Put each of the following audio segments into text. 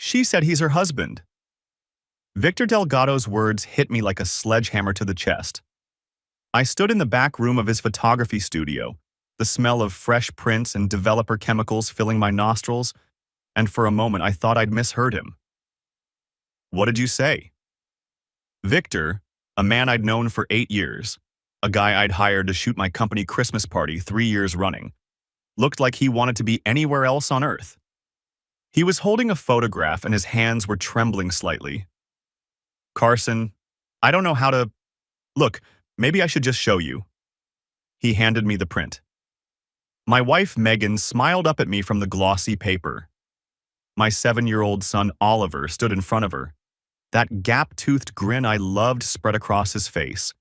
She said he's her husband. Victor Delgado's words hit me like a sledgehammer to the chest. I stood in the back room of his photography studio, the smell of fresh prints and developer chemicals filling my nostrils, and for a moment I thought I'd misheard him. "What did you say?" Victor, a man I'd known for 8 years, a guy I'd hired to shoot my company Christmas party 3 years running, looked like he wanted to be anywhere else on Earth. He was holding a photograph and his hands were trembling slightly. "Carson, I don't know how to... Look, maybe I should just show you." He handed me the print. My wife, Megan, smiled up at me from the glossy paper. My 7-year-old son, Oliver, stood in front of her. That gap-toothed grin I loved spread across his face.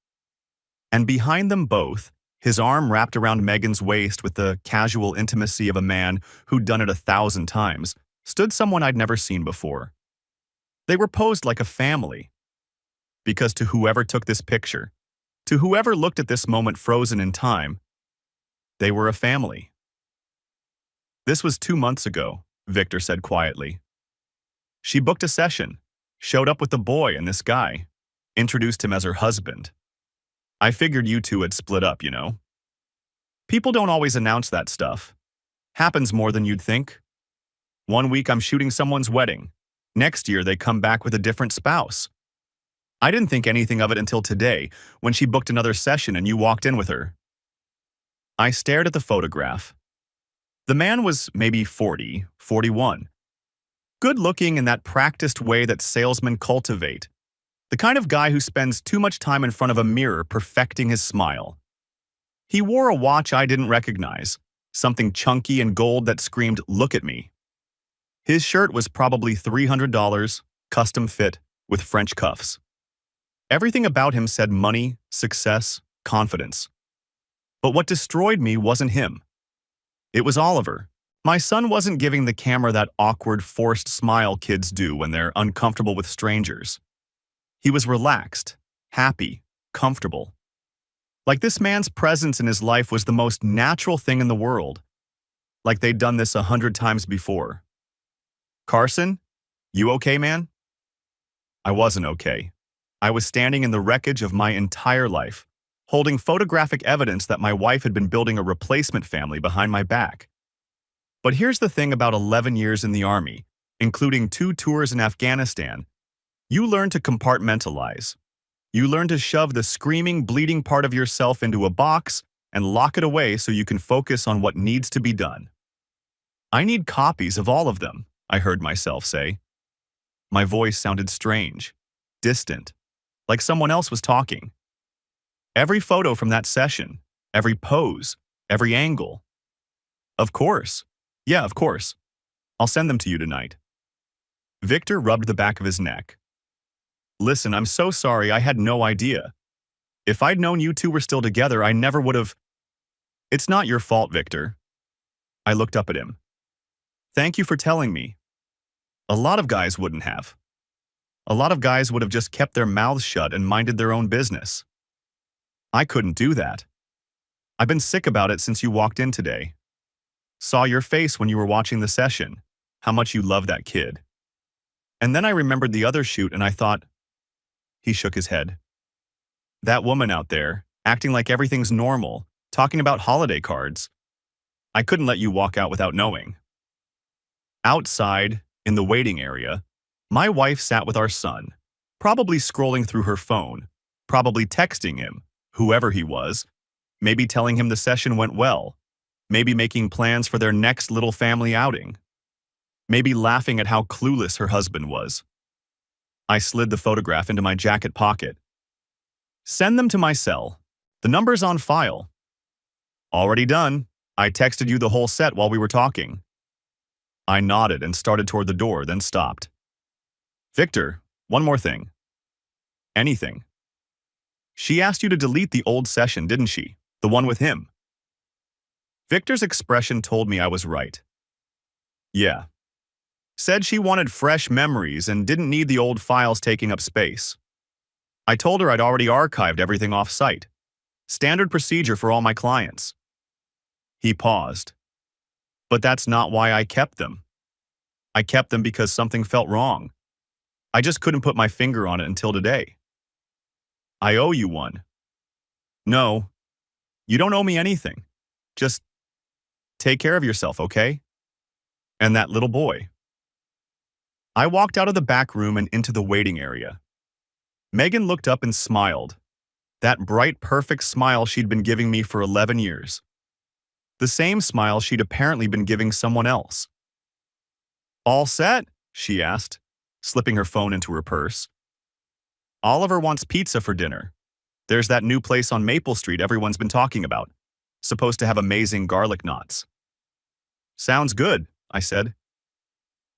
And behind them both, his arm wrapped around Megan's waist with the casual intimacy of a man who'd done it 1,000 times, stood someone I'd never seen before. They were posed like a family. Because to whoever took this picture, to whoever looked at this moment frozen in time, they were a family. "This was 2 months ago," Victor said quietly. "She booked a session, showed up with the boy and this guy, introduced him as her husband. I figured you two had split up, you know. People don't always announce that stuff. Happens more than you'd think. One week I'm shooting someone's wedding. Next year they come back with a different spouse. I didn't think anything of it until today, when she booked another session and you walked in with her." I stared at the photograph. The man was maybe 40, 41. Good-looking in that practiced way that salesmen cultivate. The kind of guy who spends too much time in front of a mirror perfecting his smile. He wore a watch I didn't recognize, something chunky and gold that screamed, "Look at me." His shirt was probably $300, custom fit, with French cuffs. Everything about him said money, success, confidence. But what destroyed me wasn't him. It was Oliver. My son wasn't giving the camera that awkward, forced smile kids do when they're uncomfortable with strangers. He was relaxed, happy, comfortable. Like this man's presence in his life was the most natural thing in the world. Like they'd done this 100 times before. "Carson, you okay, man?" I wasn't okay. I was standing in the wreckage of my entire life, holding photographic evidence that my wife had been building a replacement family behind my back. But here's the thing about 11 years in the Army, including 2 tours in Afghanistan. You learn to compartmentalize. You learn to shove the screaming, bleeding part of yourself into a box and lock it away so you can focus on what needs to be done. "I need copies of all of them," I heard myself say. My voice sounded strange, distant, like someone else was talking. Every photo from that session, every pose, every angle. "Of course. Yeah, of course. I'll send them to you tonight." Victor rubbed the back of his neck. "Listen, I'm so sorry, I had no idea. If I'd known you two were still together, I never would have..." "It's not your fault, Victor." I looked up at him. "Thank you for telling me. A lot of guys wouldn't have. A lot of guys would have just kept their mouths shut and minded their own business. I couldn't do that. I've been sick about it since you walked in today. Saw your face when you were watching the session, how much you love that kid. And then I remembered the other shoot and I thought..." He shook his head. "That woman out there, acting like everything's normal, talking about holiday cards. I couldn't let you walk out without knowing." Outside, in the waiting area, my wife sat with our son, probably scrolling through her phone, probably texting him, whoever he was, maybe telling him the session went well, maybe making plans for their next little family outing, maybe laughing at how clueless her husband was. I slid the photograph into my jacket pocket. "Send them to my cell. The number's on file." "Already done. I texted you the whole set while we were talking." I nodded and started toward the door, then stopped. "Victor, one more thing." "Anything." "She asked you to delete the old session, didn't she? The one with him?" Victor's expression told me I was right. "Yeah." Said she wanted fresh memories and didn't need the old files taking up space. I told her I'd already archived everything off-site. Standard procedure for all my clients. He paused. "But that's not why I kept them." I kept them because something felt wrong. I just couldn't put my finger on it until today. I owe you one. No, you don't owe me anything. Just take care of yourself, okay? And that little boy. I walked out of the back room and into the waiting area. Megan looked up and smiled. That bright, perfect smile she'd been giving me for 11 years. The same smile she'd apparently been giving someone else. All set? She asked, slipping her phone into her purse. Oliver wants pizza for dinner. There's that new place on Maple Street everyone's been talking about. Supposed to have amazing garlic knots. Sounds good, I said.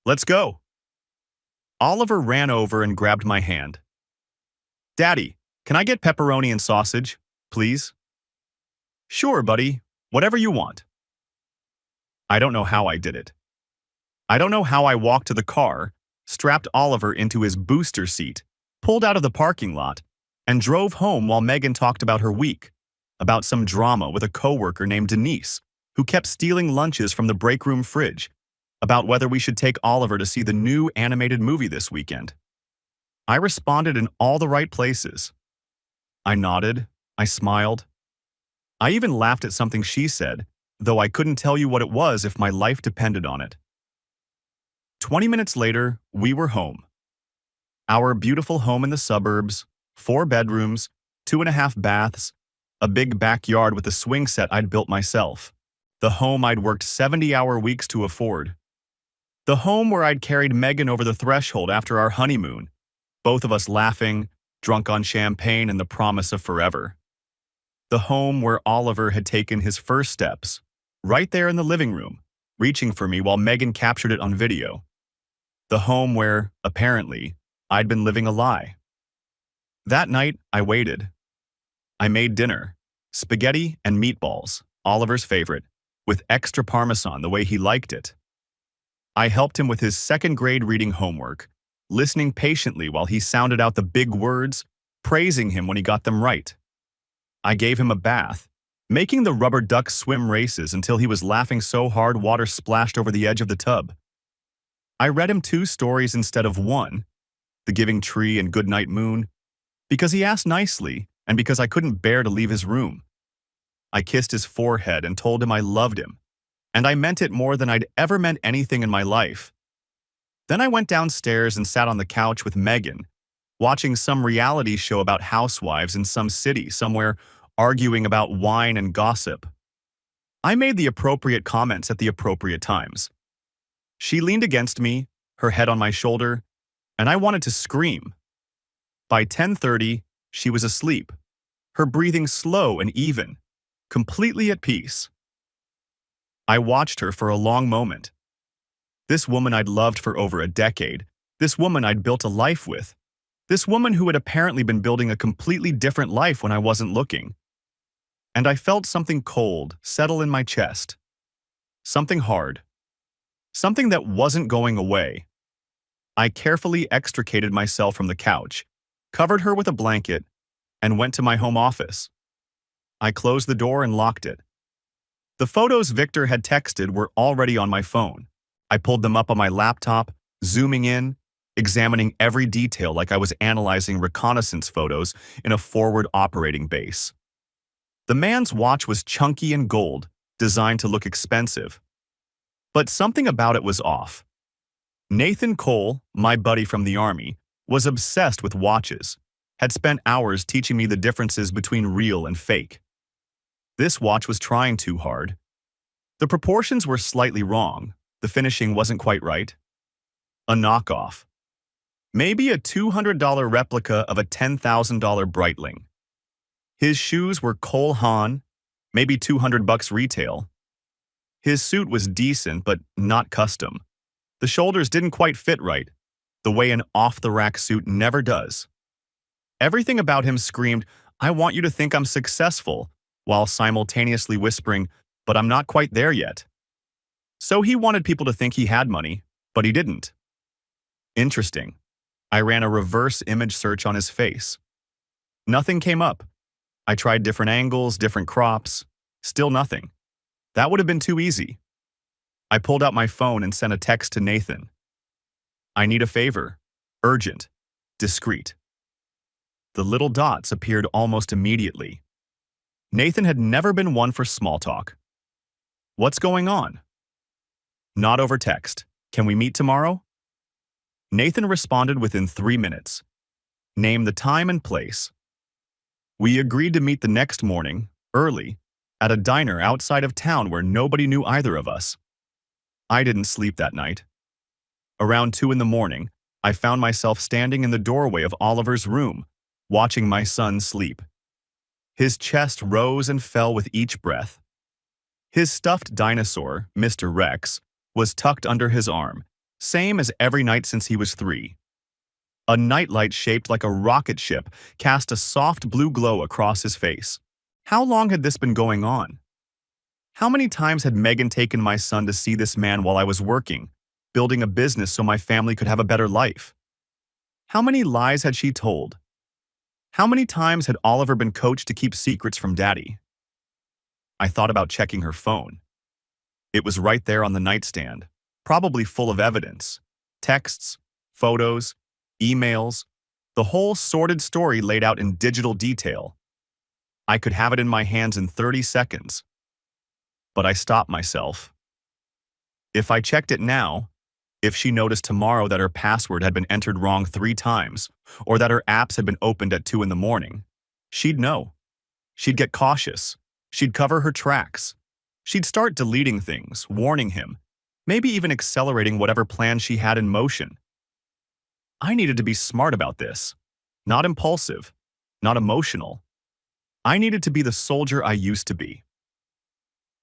Let's go. Oliver ran over and grabbed my hand. Daddy, can I get pepperoni and sausage, please? Sure, buddy. Whatever you want. I don't know how I did it. I don't know how I walked to the car, strapped Oliver into his booster seat, pulled out of the parking lot, and drove home while Megan talked about her week, about some drama with a coworker named Denise, who kept stealing lunches from the break room fridge, about whether we should take Oliver to see the new animated movie this weekend. I responded in all the right places. I nodded, I smiled. I even laughed at something she said, though I couldn't tell you what it was if my life depended on it. 20 minutes later, we were home. Our beautiful home in the suburbs, 4 bedrooms, 2.5 baths, a big backyard with a swing set I'd built myself. The home I'd worked 70-hour weeks to afford. The home where I'd carried Megan over the threshold after our honeymoon, both of us laughing, drunk on champagne and the promise of forever. The home where Oliver had taken his first steps, right there in the living room, reaching for me while Megan captured it on video. The home where, apparently, I'd been living a lie. That night, I waited. I made dinner, spaghetti and meatballs, Oliver's favorite, with extra parmesan the way he liked it. I helped him with his second-grade reading homework, listening patiently while he sounded out the big words, praising him when he got them right. I gave him a bath, making the rubber duck swim races until he was laughing so hard water splashed over the edge of the tub. I read him 2 stories instead of 1, The Giving Tree and Goodnight Moon, because he asked nicely and because I couldn't bear to leave his room. I kissed his forehead and told him I loved him, and I meant it more than I'd ever meant anything in my life. Then I went downstairs and sat on the couch with Megan, watching some reality show about housewives in some city somewhere arguing about wine and gossip. I made the appropriate comments at the appropriate times. She leaned against me, her head on my shoulder, and I wanted to scream. By 10:30, she was asleep, her breathing slow and even, completely at peace. I watched her for a long moment. This woman I'd loved for over a decade, this woman I'd built a life with, this woman who had apparently been building a completely different life when I wasn't looking. And I felt something cold settle in my chest. Something hard. Something that wasn't going away. I carefully extricated myself from the couch, covered her with a blanket, and went to my home office. I closed the door and locked it. The photos Victor had texted were already on my phone. I pulled them up on my laptop, zooming in, examining every detail like I was analyzing reconnaissance photos in a forward operating base. The man's watch was chunky and gold, designed to look expensive. But something about it was off. Nathan Cole, my buddy from the Army, was obsessed with watches, had spent hours teaching me the differences between real and fake. This watch was trying too hard. The proportions were slightly wrong, the finishing wasn't quite right. A knockoff. Maybe a $200 replica of a $10,000 Breitling. His shoes were Cole Haan, maybe $200 retail. His suit was decent but not custom. The shoulders didn't quite fit right, the way an off-the-rack suit never does. Everything about him screamed, "I want you to think I'm successful," while simultaneously whispering, "But I'm not quite there yet." So he wanted people to think he had money, but he didn't. Interesting. I ran a reverse image search on his face. Nothing came up. I tried different angles, different crops. Still nothing. That would have been too easy. I pulled out my phone and sent a text to Nathan. I need a favor. Urgent. Discreet. The little dots appeared almost immediately. Nathan had never been one for small talk. What's going on? Not over text. Can we meet tomorrow? Nathan responded within 3 minutes. Name the time and place. We agreed to meet the next morning, early, at a diner outside of town where nobody knew either of us. I didn't sleep that night. Around 2 in the morning, I found myself standing in the doorway of Oliver's room, watching my son sleep. His chest rose and fell with each breath. His stuffed dinosaur, Mr. Rex, was tucked under his arm, same as every night since he was 3. A nightlight shaped like a rocket ship cast a soft blue glow across his face. How long had this been going on? How many times had Megan taken my son to see this man while I was working, building a business so my family could have a better life? How many lies had she told? How many times had Oliver been coached to keep secrets from Daddy? I thought about checking her phone. It was right there on the nightstand, probably full of evidence. Texts, photos, emails, the whole sordid story laid out in digital detail. I could have it in my hands in 30 seconds. But I stopped myself. If I checked it now, if she noticed tomorrow that her password had been entered wrong 3 times, or that her apps had been opened at 2 in the morning, she'd know. She'd get cautious. She'd cover her tracks. She'd start deleting things, warning him, maybe even accelerating whatever plan she had in motion. I needed to be smart about this, not impulsive, not emotional. I needed to be the soldier I used to be.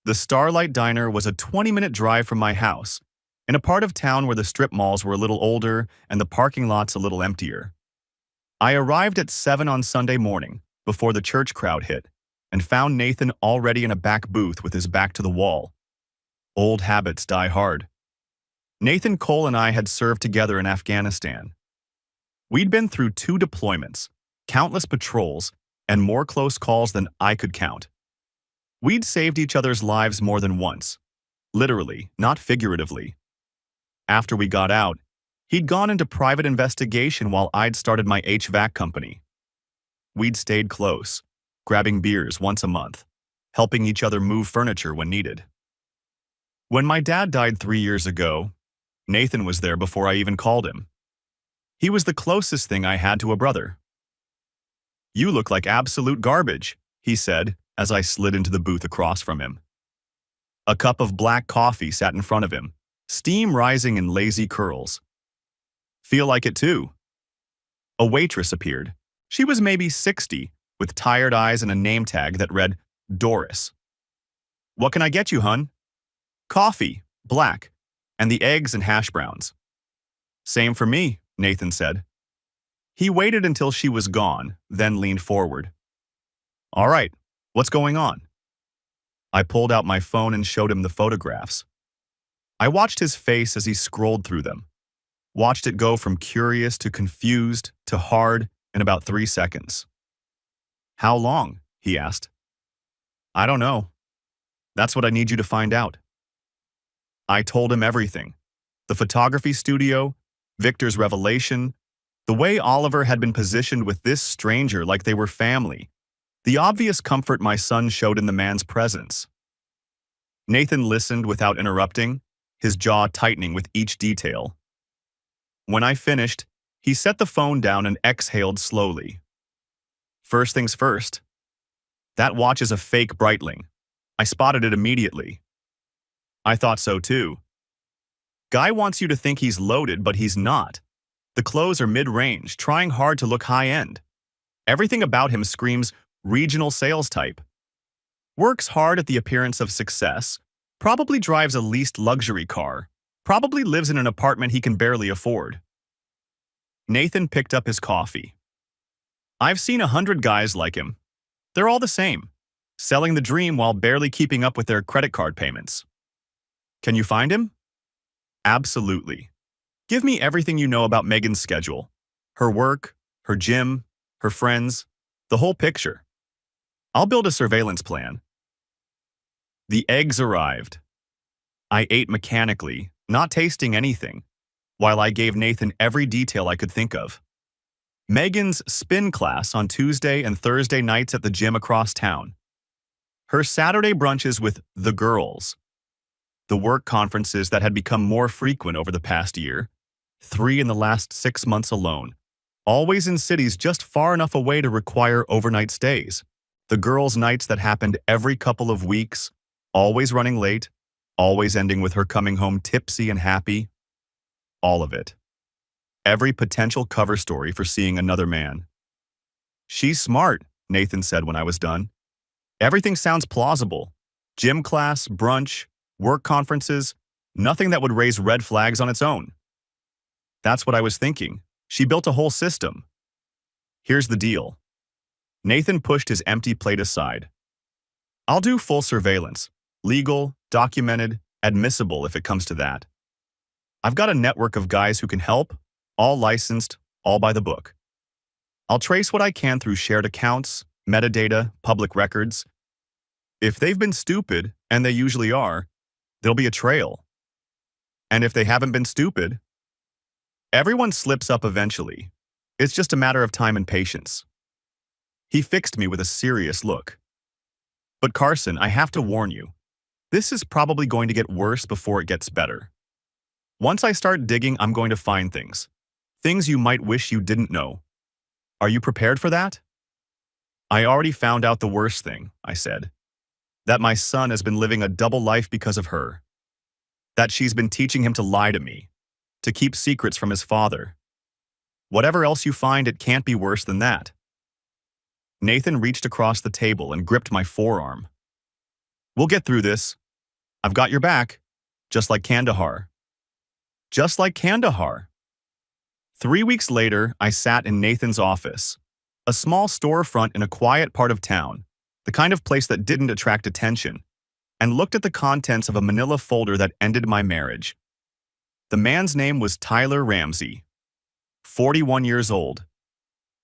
The Starlight Diner was a 20-minute drive from my house, in a part of town where the strip malls were a little older and the parking lots a little emptier. I arrived at 7 on Sunday morning, before the church crowd hit, and found Nathan already in a back booth with his back to the wall. Old habits die hard. Nathan Cole and I had served together in Afghanistan. We'd been through 2 deployments, countless patrols, and more close calls than I could count. We'd saved each other's lives more than once, literally, not figuratively. After we got out, he'd gone into private investigation while I'd started my HVAC company. We'd stayed close, grabbing beers once a month, helping each other move furniture when needed. When my dad died 3 years ago, Nathan was there before I even called him. He was the closest thing I had to a brother. "You look like absolute garbage," he said as I slid into the booth across from him. A cup of black coffee sat in front of him, steam rising in lazy curls. "Feel like it too." A waitress appeared. She was maybe 60, with tired eyes and a name tag that read Doris. "What can I get you, hun?" "Coffee, black, and the eggs and hash browns." "Same for me," Nathan said. He waited until she was gone, then leaned forward. "All right, what's going on?" I pulled out my phone and showed him the photographs. I watched his face as he scrolled through them, watched it go from curious to confused to hard in about 3 seconds. "How long?" he asked. "I don't know. That's what I need you to find out." I told him everything. The photography studio, Victor's revelation, the way Oliver had been positioned with this stranger like they were family, the obvious comfort my son showed in the man's presence. Nathan listened without interrupting, his jaw tightening with each detail. When I finished, he set the phone down and exhaled slowly. "First things first. That watch is a fake Breitling. I spotted it immediately." "I thought so too. Guy wants you to think he's loaded, but he's not. The clothes are mid-range, trying hard to look high-end. Everything about him screams regional sales type. Works hard at the appearance of success, probably drives a leased luxury car, probably lives in an apartment he can barely afford." Nathan picked up his coffee. "I've seen 100 guys like him. They're all the same, selling the dream while barely keeping up with their credit card payments. Can you find him?" "Absolutely. Give me everything you know about Megan's schedule. Her work, her gym, her friends, the whole picture. I'll build a surveillance plan." The eggs arrived. I ate mechanically, not tasting anything, while I gave Nathan every detail I could think of. Megan's spin class on Tuesday and Thursday nights at the gym across town. Her Saturday brunches with the girls. The work conferences that had become more frequent over the past year, 3 in the last 6 months alone, always in cities just far enough away to require overnight stays. The girls' nights that happened every couple of weeks, always running late, always ending with her coming home tipsy and happy. All of it. Every potential cover story for seeing another man. "She's smart," Nathan said when I was done. "Everything sounds plausible. Gym class, brunch, work conferences, nothing that would raise red flags on its own." That's what I was thinking. She built a whole system. Here's the deal. Nathan pushed his empty plate aside. "I'll do full surveillance. Legal, documented, admissible if it comes to that. I've got a network of guys who can help, all licensed, all by the book. I'll trace what I can through shared accounts, metadata, public records. If they've been stupid, and they usually are, there'll be a trail. And if they haven't been stupid, everyone slips up eventually. It's just a matter of time and patience." He fixed me with a serious look. "But Carson, I have to warn you. This is probably going to get worse before it gets better. Once I start digging, I'm going to find things. Things you might wish you didn't know. Are you prepared for that?" "I already found out the worst thing," I said. "That my son has been living a double life because of her. That she's been teaching him to lie to me, to keep secrets from his father. Whatever else you find, it can't be worse than that." Nathan reached across the table and gripped my forearm. "We'll get through this. I've got your back, just like Kandahar." Just like Kandahar. 3 weeks later, I sat in Nathan's office, a small storefront in a quiet part of town, the kind of place that didn't attract attention, and looked at the contents of a manila folder that ended my marriage. The man's name was Tyler Ramsey, 41 years old,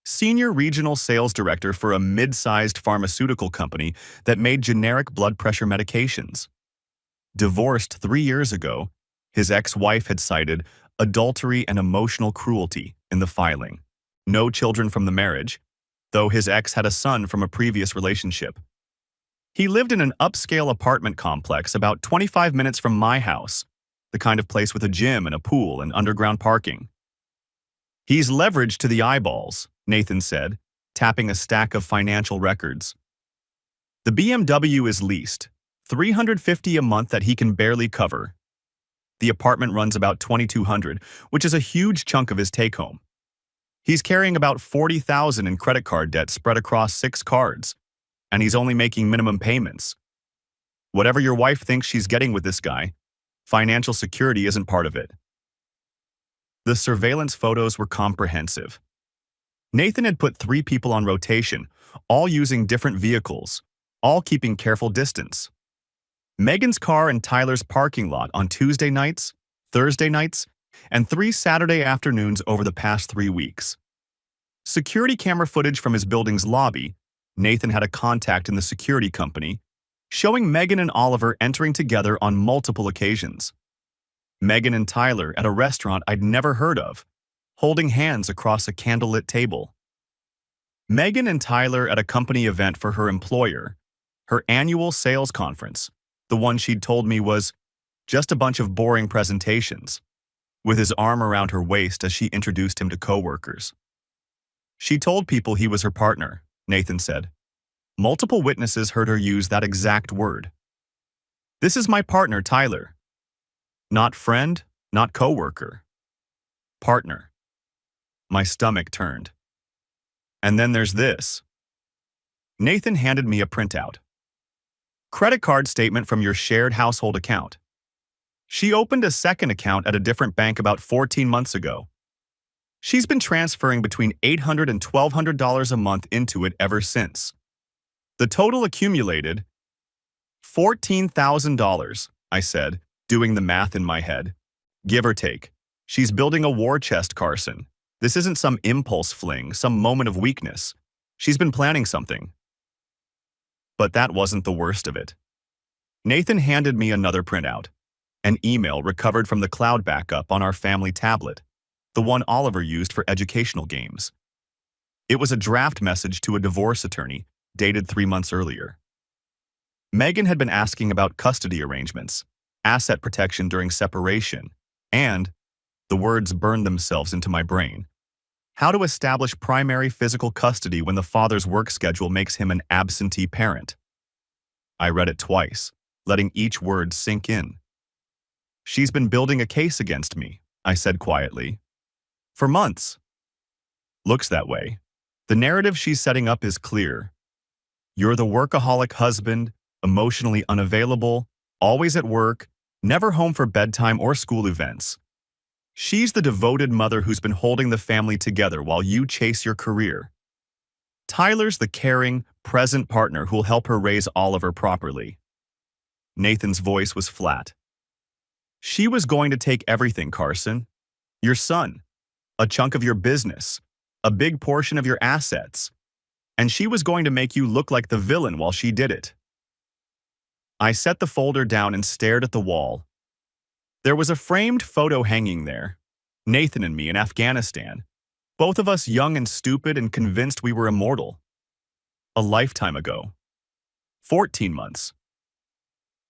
senior regional sales director for a mid-sized pharmaceutical company that made generic blood pressure medications. Divorced 3 years ago, his ex-wife had cited adultery and emotional cruelty in the filing. No children from the marriage, though his ex had a son from a previous relationship. He lived in an upscale apartment complex about 25 minutes from my house, the kind of place with a gym and a pool and underground parking. "He's leveraged to the eyeballs," Nathan said, tapping a stack of financial records. "The BMW is leased, $350 a month that he can barely cover. The apartment runs about $2,200, which is a huge chunk of his take-home. He's carrying about $40,000 in credit card debt spread across 6 cards, and he's only making minimum payments. Whatever your wife thinks she's getting with this guy, financial security isn't part of it." The surveillance photos were comprehensive. Nathan had put 3 people on rotation, all using different vehicles, all keeping careful distance. Megan's car in Tyler's parking lot on Tuesday nights, Thursday nights, and 3 Saturday afternoons over the past 3 weeks. Security camera footage from his building's lobby, Nathan had a contact in the security company, showing Megan and Oliver entering together on multiple occasions. Megan and Tyler at a restaurant I'd never heard of, holding hands across a candlelit table. Megan and Tyler at a company event for her employer, her annual sales conference, the one she'd told me was just a bunch of boring presentations, with his arm around her waist as she introduced him to coworkers. She told people he was her partner, Nathan said. Multiple witnesses heard her use that exact word. "This is my partner, Tyler. Not friend, not coworker. Partner." My stomach turned. "And then there's this." Nathan handed me a printout. "Credit card statement from your shared household account. She opened a second account at a different bank about 14 months ago. She's been transferring between $800 and $1,200 a month into it ever since. The total accumulated $14,000, I said, doing the math in my head. Give or take. She's building a war chest, Carson. This isn't some impulse fling, some moment of weakness. She's been planning something." But that wasn't the worst of it. Nathan handed me another printout, An email recovered from the cloud backup on our family tablet, the one Oliver used for educational games. It was a draft message to a divorce attorney, dated 3 months earlier. Megan had been asking about custody arrangements, asset protection during separation, and, the words burned themselves into my brain, how to establish primary physical custody when the father's work schedule makes him an absentee parent. I read it twice, letting each word sink in. "She's been building a case against me," I said quietly. "For months." "Looks that way. The narrative she's setting up is clear. You're the workaholic husband, emotionally unavailable, always at work, never home for bedtime or school events. She's the devoted mother who's been holding the family together while you chase your career. Tyler's the caring, present partner who'll help her raise Oliver properly." Nathan's voice was flat. "She was going to take everything, Carson. Your son, a chunk of your business, a big portion of your assets, and she was going to make you look like the villain while she did it." I set the folder down and stared at the wall. There was a framed photo hanging there, Nathan and me in Afghanistan, both of us young and stupid and convinced we were immortal. A lifetime ago. 14 months.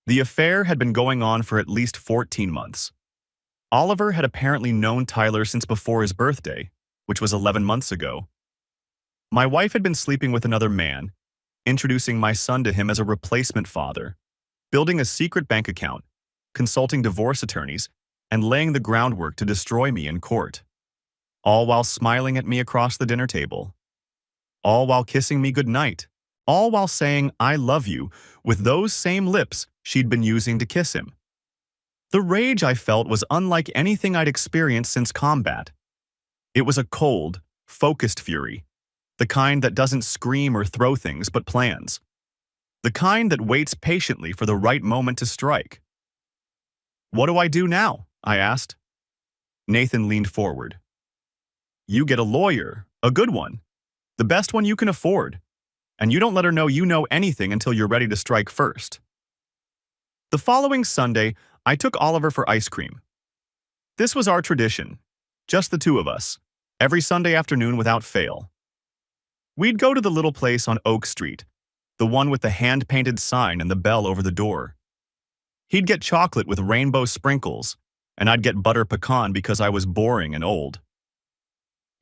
The affair had been going on for at least 14 months. Oliver had apparently known Tyler since before his birthday, which was 11 months ago. My wife had been sleeping with another man, introducing my son to him as a replacement father, building a secret bank account, consulting divorce attorneys, and laying the groundwork to destroy me in court. All while smiling at me across the dinner table. All while kissing me goodnight. All while saying, "I love you," with those same lips she'd been using to kiss him. The rage I felt was unlike anything I'd experienced since combat. It was a cold, focused fury, the kind that doesn't scream or throw things but plans. The kind that waits patiently for the right moment to strike. "What do I do now?" I asked. Nathan leaned forward. "You get a lawyer, a good one, the best one you can afford, and you don't let her know you know anything until you're ready to strike first." The following Sunday, I took Oliver for ice cream. This was our tradition, just the two of us, every Sunday afternoon without fail. We'd go to the little place on Oak Street, the one with the hand-painted sign and the bell over the door. He'd get chocolate with rainbow sprinkles, and I'd get butter pecan because I was boring and old.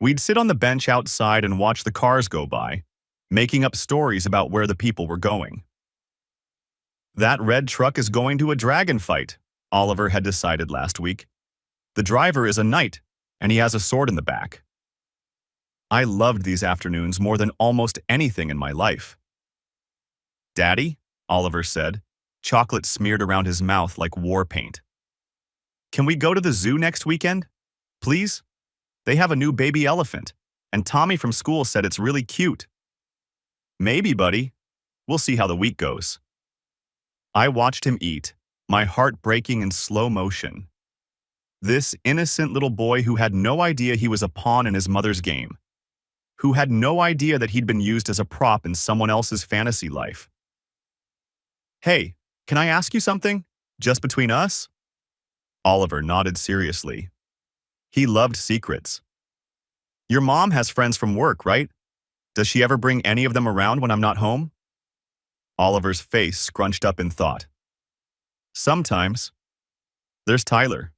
We'd sit on the bench outside and watch the cars go by, making up stories about where the people were going. "That red truck is going to a dragon fight," Oliver had decided last week. "The driver is a knight, and he has a sword in the back." I loved these afternoons more than almost anything in my life. "Daddy," Oliver said, chocolate smeared around his mouth like war paint. "Can we go to the zoo next weekend? Please? They have a new baby elephant, and Tommy from school said it's really cute." "Maybe, buddy. We'll see how the week goes." I watched him eat, my heart breaking in slow motion. This innocent little boy who had no idea he was a pawn in his mother's game, who had no idea that he'd been used as a prop in someone else's fantasy life. "Hey, can I ask you something? Just between us?" Oliver nodded seriously. He loved secrets. "Your mom has friends from work, right? Does she ever bring any of them around when I'm not home?" Oliver's face scrunched up in thought. "Sometimes. There's Tyler.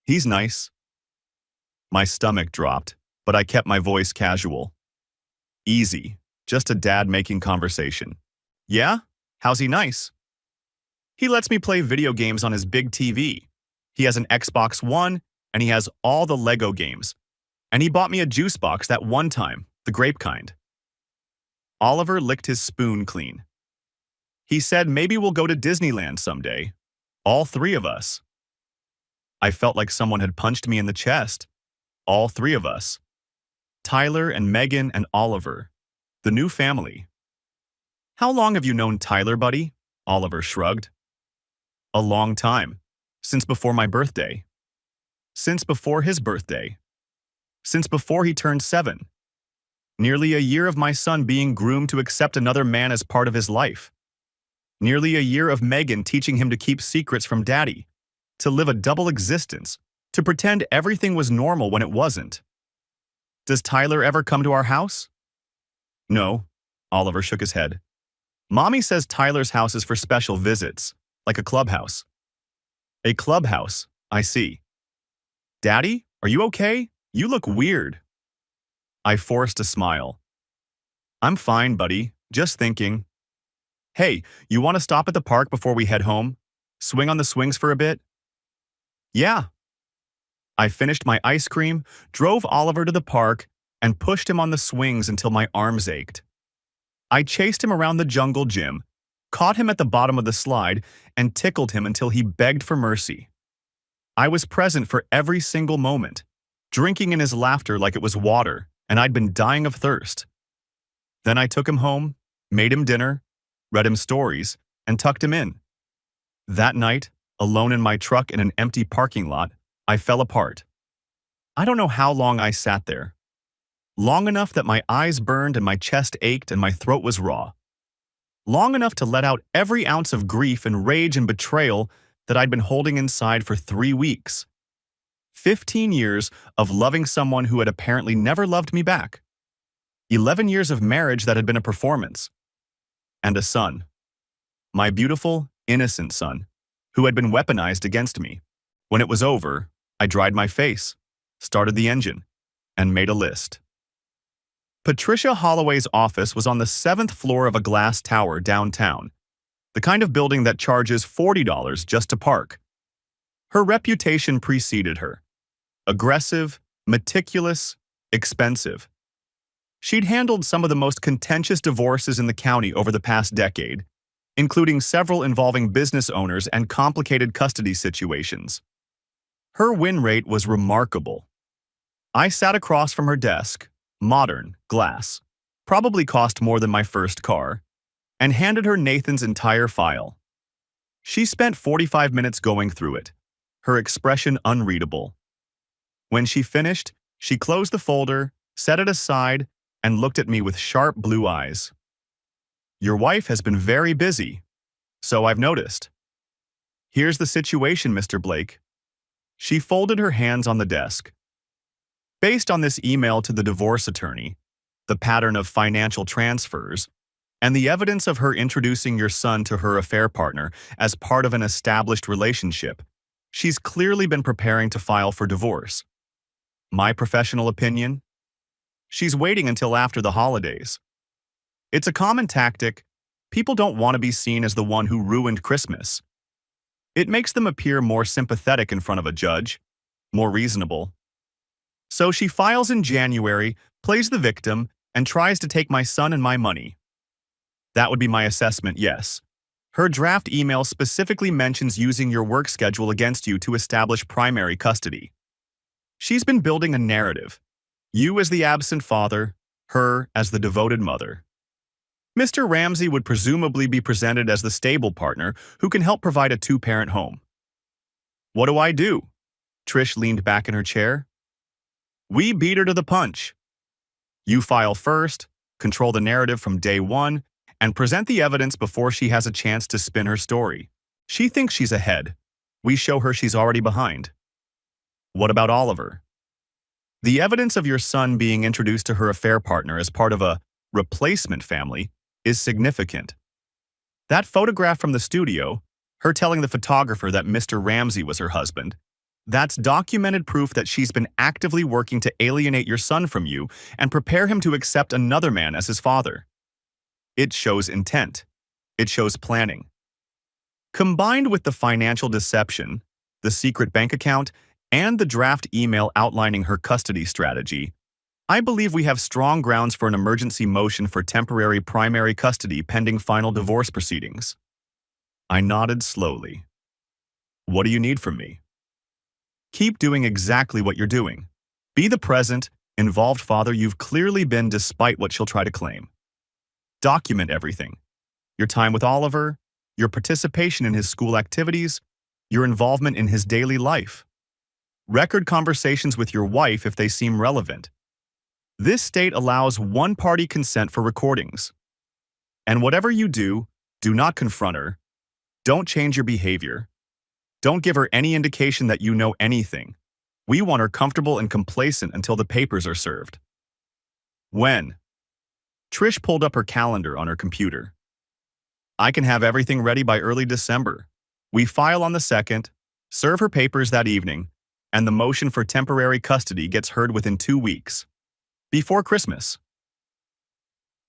He's nice." My stomach dropped, but I kept my voice casual. "Easy, just a dad making conversation." "Yeah? How's he nice?" "He lets me play video games on his big TV. He has an Xbox One, and he has all the Lego games. And he bought me a juice box that one time, the grape kind." Oliver licked his spoon clean. "He said maybe we'll go to Disneyland someday. All three of us." I felt like someone had punched me in the chest. All three of us. Tyler and Megan and Oliver. The new family. "How long have you known Tyler, buddy?" Oliver shrugged. "A long time. Since before my birthday. Since before his birthday. Since before he turned 7. Nearly a year of my son being groomed to accept another man as part of his life. Nearly a year of Megan teaching him to keep secrets from Daddy. to live a double existence, to pretend everything was normal when it wasn't. Does Tyler ever come to our house? No, Oliver shook his head. Mommy says Tyler's house is for special visits, like a clubhouse. A clubhouse, I see. Daddy, are you okay? You look weird. I forced a smile. I'm fine, buddy. Just thinking. Hey, you want to stop at the park before we head home? Swing on the swings for a bit? Yeah. I finished my ice cream, drove Oliver to the park, and pushed him on the swings until my arms ached. I chased him around the jungle gym, caught him at the bottom of the slide, and tickled him until he begged for mercy. I was present for every single moment, drinking in his laughter like it was water, and I'd been dying of thirst. Then I took him home, made him dinner, read him stories, and tucked him in. That night, alone in my truck in an empty parking lot, I fell apart. I don't know how long I sat there. Long enough that my eyes burned and my chest ached and my throat was raw. Long enough to let out every ounce of grief and rage and betrayal that I'd been holding inside for 3 weeks. 15 years of loving someone who had apparently never loved me back. 11 years of marriage that had been a performance. And a son. My beautiful, innocent son, who had been weaponized against me. When it was over, I dried my face, started the engine, and made a list. Patricia Holloway's office was on the 7th floor of a glass tower downtown, the kind of building that charges $40 just to park. Her reputation preceded her. Aggressive, meticulous, expensive. She'd handled some of the most contentious divorces in the county over the past decade, including several involving business owners and complicated custody situations. Her win rate was remarkable. I sat across from her desk, modern, glass, probably cost more than my first car, and handed her Nathan's entire file. She spent 45 minutes going through it, her expression unreadable. When she finished, she closed the folder, set it aside, and looked at me with sharp blue eyes. Your wife has been very busy, so I've noticed. Here's the situation, Mr. Blake. She folded her hands on the desk. Based on this email to the divorce attorney, the pattern of financial transfers, and the evidence of her introducing your son to her affair partner as part of an established relationship, she's clearly been preparing to file for divorce. My professional opinion? She's waiting until after the holidays. It's a common tactic. People don't want to be seen as the one who ruined Christmas. It makes them appear more sympathetic in front of a judge, more reasonable. So she files in January, plays the victim, and tries to take my son and my money. That would be my assessment, yes. Her draft email specifically mentions using your work schedule against you to establish primary custody. She's been building a narrative. You as the absent father, her as the devoted mother. Mr. Ramsey would presumably be presented as the stable partner who can help provide a 2-parent home. What do? Trish leaned back in her chair. We beat her to the punch. You file first, control the narrative from day one, and present the evidence before she has a chance to spin her story. She thinks she's ahead. We show her she's already behind. What about Oliver? The evidence of your son being introduced to her affair partner as part of a replacement family is significant. That photograph from the studio, her telling the photographer that Mr. Ramsey was her husband, that's documented proof that she's been actively working to alienate your son from you and prepare him to accept another man as his father. It shows intent. It shows planning. Combined with the financial deception, the secret bank account, and the draft email outlining her custody strategy, I believe we have strong grounds for an emergency motion for temporary primary custody pending final divorce proceedings. I nodded slowly. What do you need from me? Keep doing exactly what you're doing. Be the present, involved father you've clearly been despite what she'll try to claim. Document everything. Your time with Oliver, your participation in his school activities, your involvement in his daily life. Record conversations with your wife if they seem relevant. This state allows one-party consent for recordings. And whatever you do, do not confront her. Don't change your behavior. Don't give her any indication that you know anything. We want her comfortable and complacent until the papers are served. When? Trish pulled up her calendar on her computer. I can have everything ready by early December. We file on the 2nd, serve her papers that evening, and the motion for temporary custody gets heard within 2 weeks. Before Christmas.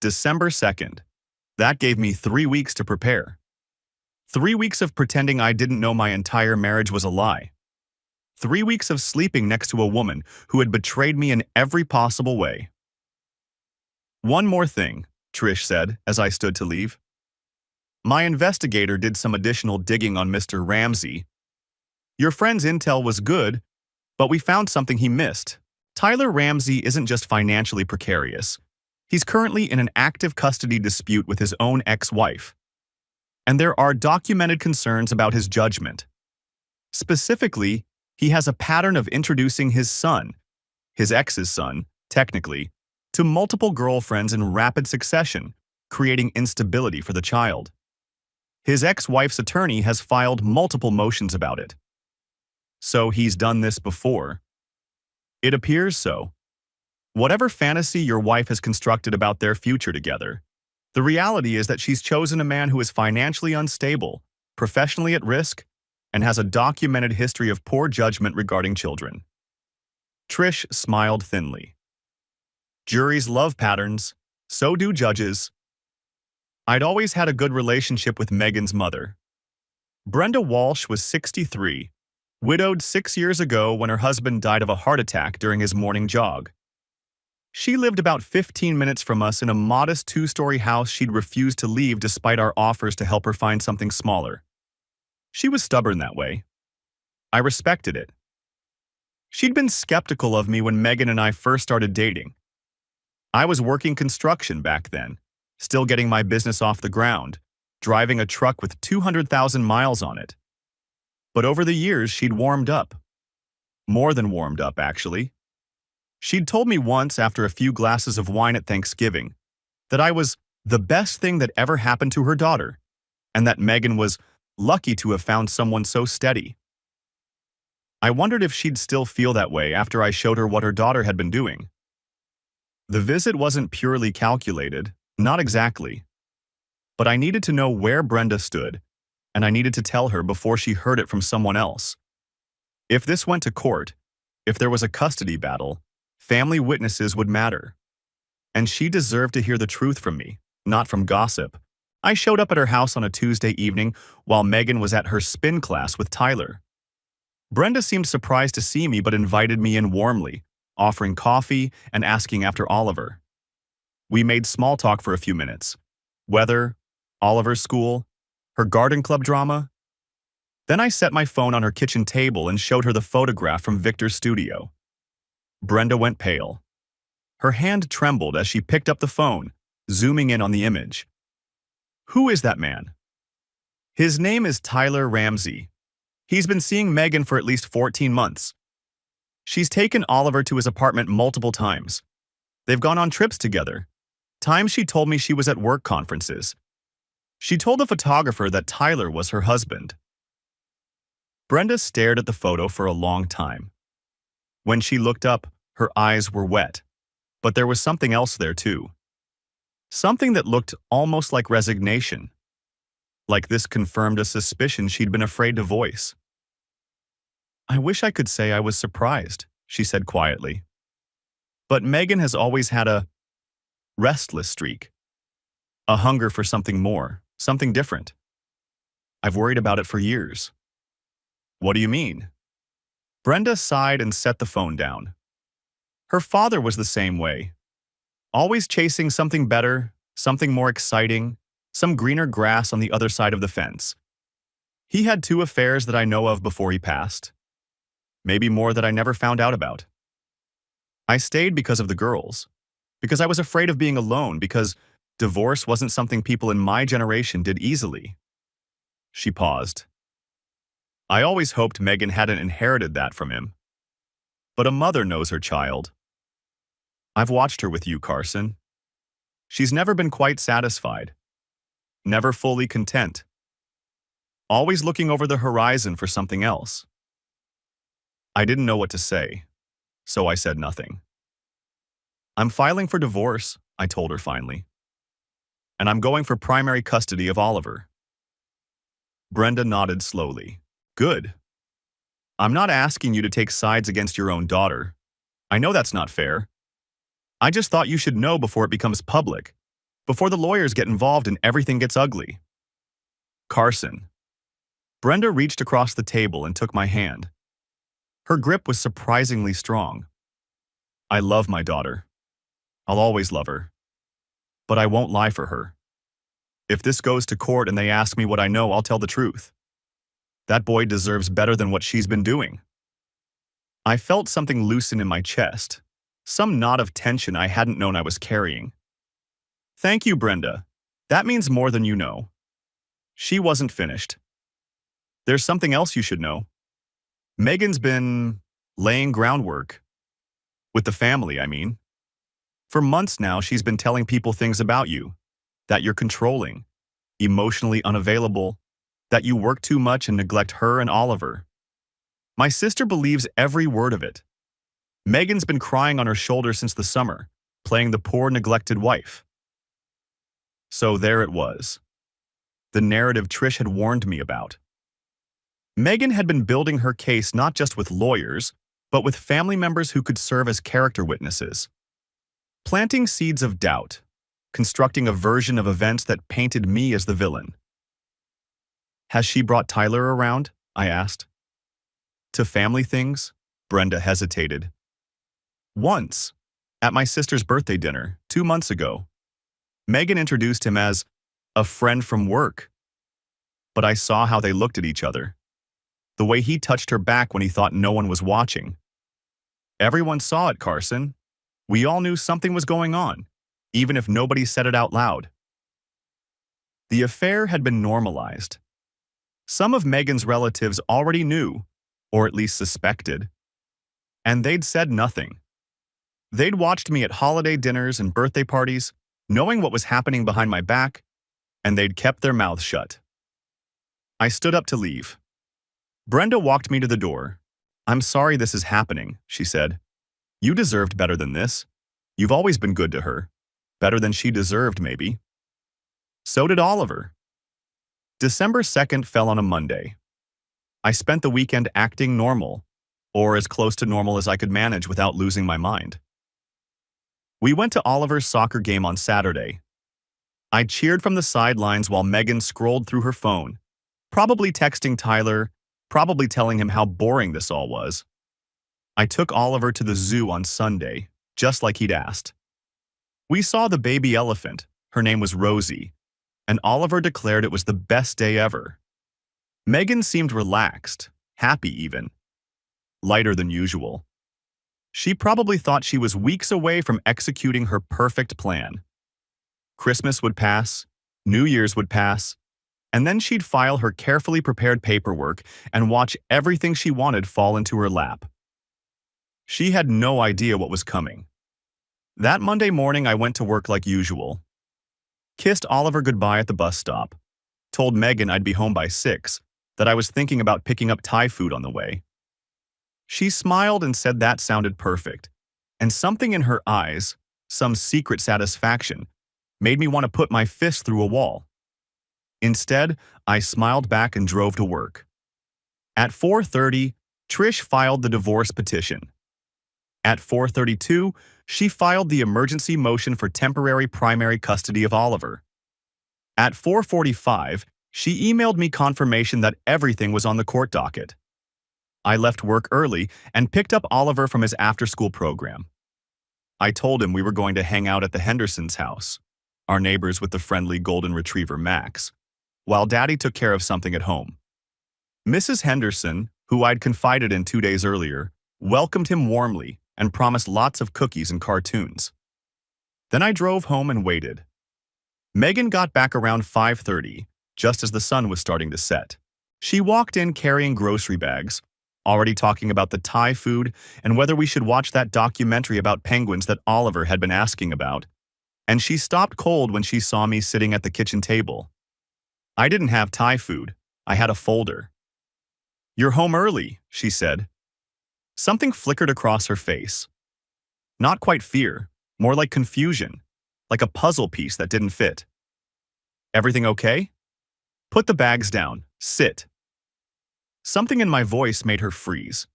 December 2nd. That gave me 3 weeks to prepare. 3 weeks of pretending I didn't know my entire marriage was a lie. 3 weeks of sleeping next to a woman who had betrayed me in every possible way. One more thing, Trish said as I stood to leave. My investigator did some additional digging on Mr. Ramsey. Your friend's intel was good, but we found something he missed. Tyler Ramsey isn't just financially precarious. He's currently in an active custody dispute with his own ex-wife. And there are documented concerns about his judgment. Specifically, he has a pattern of introducing his son, his ex's son, technically, to multiple girlfriends in rapid succession, creating instability for the child. His ex-wife's attorney has filed multiple motions about it. So he's done this before. It appears so. Whatever fantasy your wife has constructed about their future together, the reality is that she's chosen a man who is financially unstable, professionally at risk, and has a documented history of poor judgment regarding children. Trish smiled thinly. Juries love patterns, so do judges. I'd always had a good relationship with Megan's mother. Brenda Walsh was 63, widowed 6 years ago when her husband died of a heart attack during his morning jog. She lived about 15 minutes from us in a modest 2-story house she'd refused to leave despite our offers to help her find something smaller. She was stubborn that way. I respected it. She'd been skeptical of me when Megan and I first started dating. I was working construction back then, still getting my business off the ground, driving a truck with 200,000 miles on it. But over the years, she'd warmed up. More than warmed up, actually. She'd told me once after a few glasses of wine at Thanksgiving that I was the best thing that ever happened to her daughter, and that Megan was lucky to have found someone so steady. I wondered if she'd still feel that way after I showed her what her daughter had been doing. The visit wasn't purely calculated, not exactly. But I needed to know where Brenda stood, and I needed to tell her before she heard it from someone else. If this went to court, if there was a custody battle, family witnesses would matter. And she deserved to hear the truth from me, not from gossip. I showed up at her house on a Tuesday evening while Megan was at her spin class with Tyler. Brenda seemed surprised to see me but invited me in warmly, offering coffee and asking after Oliver. We made small talk for a few minutes. Weather, Oliver's school, her garden club drama. Then I set my phone on her kitchen table and showed her the photograph from Victor's studio. Brenda went pale. Her hand trembled as she picked up the phone, zooming in on the image. Who is that man? His name is Tyler Ramsey. He's been seeing Megan for at least 14 months. She's taken Oliver to his apartment multiple times. They've gone on trips together. Times she told me she was at work conferences. She told the photographer that Tyler was her husband. Brenda stared at the photo for a long time. When she looked up, her eyes were wet. But there was something else there too. Something that looked almost like resignation. Like this confirmed a suspicion she'd been afraid to voice. I wish I could say I was surprised, she said quietly. But Megan has always had a restless streak. A hunger for something more, something different. I've worried about it for years. What do you mean? Brenda sighed and set the phone down. Her father was the same way. Always chasing something better, something more exciting, some greener grass on the other side of the fence. He had 2 affairs that I know of before he passed. Maybe more that I never found out about. I stayed because of the girls. Because I was afraid of being alone, because divorce wasn't something people in my generation did easily. She paused. I always hoped Megan hadn't inherited that from him. But a mother knows her child. I've watched her with you, Carson. She's never been quite satisfied. Never fully content. always looking over the horizon for something else. I didn't know what to say, so I said nothing. I'm filing for divorce, I told her finally. And I'm going for primary custody of Oliver. Brenda nodded slowly. Good. I'm not asking you to take sides against your own daughter. I know that's not fair. I just thought you should know before it becomes public, before the lawyers get involved and everything gets ugly. Carson. Brenda reached across the table and took my hand. Her grip was surprisingly strong. I love my daughter. I'll always love her. But I won't lie for her. If this goes to court and they ask me what I know, I'll tell the truth. That boy deserves better than what she's been doing. I felt something loosen in my chest, some knot of tension I hadn't known I was carrying. Thank you, Brenda. That means more than you know. She wasn't finished. There's something else you should know. Megan's been laying groundwork. With the family, I mean. For months now, she's been telling people things about you. That you're controlling, emotionally unavailable, that you work too much and neglect her and Oliver. My sister believes every word of it. Megan's been crying on her shoulder since the summer, playing the poor, neglected wife. So there it was. The narrative Trish had warned me about. Megan had been building her case not just with lawyers, but with family members who could serve as character witnesses. Planting seeds of doubt, constructing a version of events that painted me as the villain. Has she brought Tyler around? I asked. To family things? Brenda hesitated. Once, at my sister's birthday dinner, 2 months ago, Megan introduced him as a friend from work. But I saw how they looked at each other. The way he touched her back when he thought no one was watching. Everyone saw it, Carson. We all knew something was going on, even if nobody said it out loud. The affair had been normalized. Some of Megan's relatives already knew, or at least suspected, and they'd said nothing. They'd watched me at holiday dinners and birthday parties, knowing what was happening behind my back, and they'd kept their mouths shut. I stood up to leave. Brenda walked me to the door. I'm sorry this is happening, she said. You deserved better than this. You've always been good to her. Better than she deserved, maybe. So did Oliver. December 2nd fell on a Monday. I spent the weekend acting normal, or as close to normal as I could manage without losing my mind. We went to Oliver's soccer game on Saturday. I cheered from the sidelines while Megan scrolled through her phone, probably texting Tyler, probably telling him how boring this all was. I took Oliver to the zoo on Sunday, just like he'd asked. We saw the baby elephant, her name was Rosie, and Oliver declared it was the best day ever. Megan seemed relaxed, happy even. Lighter than usual. She probably thought she was weeks away from executing her perfect plan. Christmas would pass, New Year's would pass, and then she'd file her carefully prepared paperwork and watch everything she wanted fall into her lap. She had no idea what was coming. That Monday morning, I went to work like usual. Kissed Oliver goodbye at the bus stop. Told Megan I'd be home by 6, that I was thinking about picking up Thai food on the way. She smiled and said that sounded perfect, and something in her eyes, some secret satisfaction, made me want to put my fist through a wall. Instead, I smiled back and drove to work. At 4:30, Trish filed the divorce petition. At 4:32, she filed the emergency motion for temporary primary custody of Oliver. At 4:45, she emailed me confirmation that everything was on the court docket. I left work early and picked up Oliver from his after-school program. I told him we were going to hang out at the Hendersons' house, our neighbors with the friendly golden retriever Max, while Daddy took care of something at home. Mrs. Henderson, who I'd confided in 2 days earlier, welcomed him warmly and promised lots of cookies and cartoons. Then I drove home and waited. Megan got back around 5:30, just as the sun was starting to set. She walked in carrying grocery bags, already talking about the Thai food and whether we should watch that documentary about penguins that Oliver had been asking about. And she stopped cold when she saw me sitting at the kitchen table. I didn't have Thai food, I had a folder. "You're home early," she said. Something flickered across her face. Not quite fear, more like confusion, like a puzzle piece that didn't fit. "Everything okay?" "Put the bags down. Sit." Something in my voice made her freeze.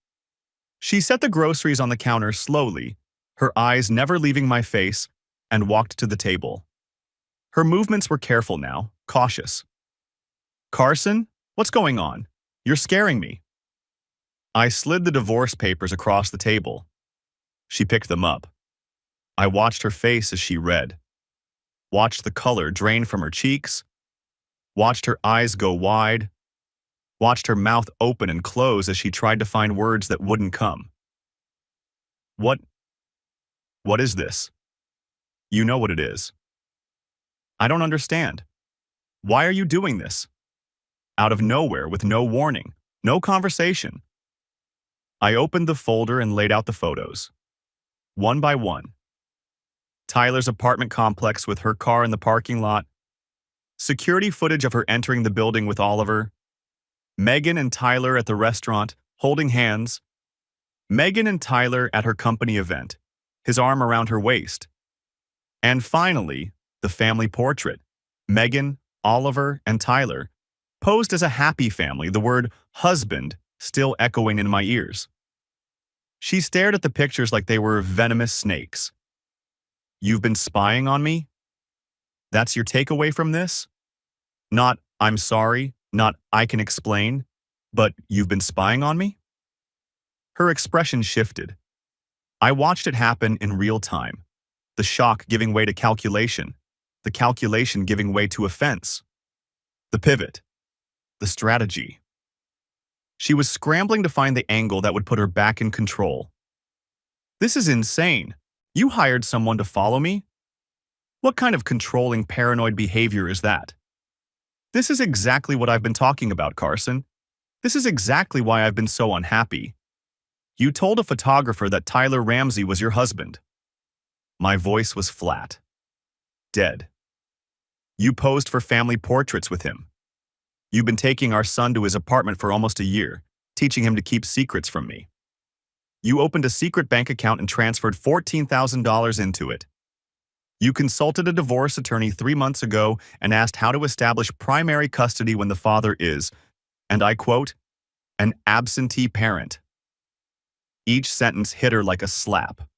She set the groceries on the counter slowly, her eyes never leaving my face, and walked to the table. Her movements were careful now, cautious. "Carson, what's going on? You're scaring me." I slid the divorce papers across the table. She picked them up. I watched her face as she read, watched the color drain from her cheeks, watched her eyes go wide, watched her mouth open and close as she tried to find words that wouldn't come. What is this?" "You know what it is." "I don't understand. Why are you doing this?" Out of nowhere, with no warning, no conversation. I opened the folder and laid out the photos. One by one. Tyler's apartment complex with her car in the parking lot. Security footage of her entering the building with Oliver. Megan and Tyler at the restaurant, holding hands. Megan and Tyler at her company event, his arm around her waist. And finally, the family portrait. Megan, Oliver, and Tyler, posed as a happy family, the word husband still echoing in my ears. She stared at the pictures like they were venomous snakes. "You've been spying on me? That's your takeaway from this? Not, 'I'm sorry,' not, 'I can explain,' but 'you've been spying on me?'" Her expression shifted. I watched it happen in real time. The shock giving way to calculation. The calculation giving way to offense. The pivot. The strategy. She was scrambling to find the angle that would put her back in control. "This is insane. You hired someone to follow me? What kind of controlling, paranoid behavior is that? This is exactly what I've been talking about, Carson. This is exactly why I've been so unhappy. You told a photographer that Tyler Ramsey was your husband." My voice was flat. Dead. "You posed for family portraits with him. You've been taking our son to his apartment for almost a year, teaching him to keep secrets from me. You opened a secret bank account and transferred $14,000 into it. You consulted a divorce attorney 3 months ago and asked how to establish primary custody when the father is, and I quote, 'an absentee parent.'" Each sentence hit her like a slap.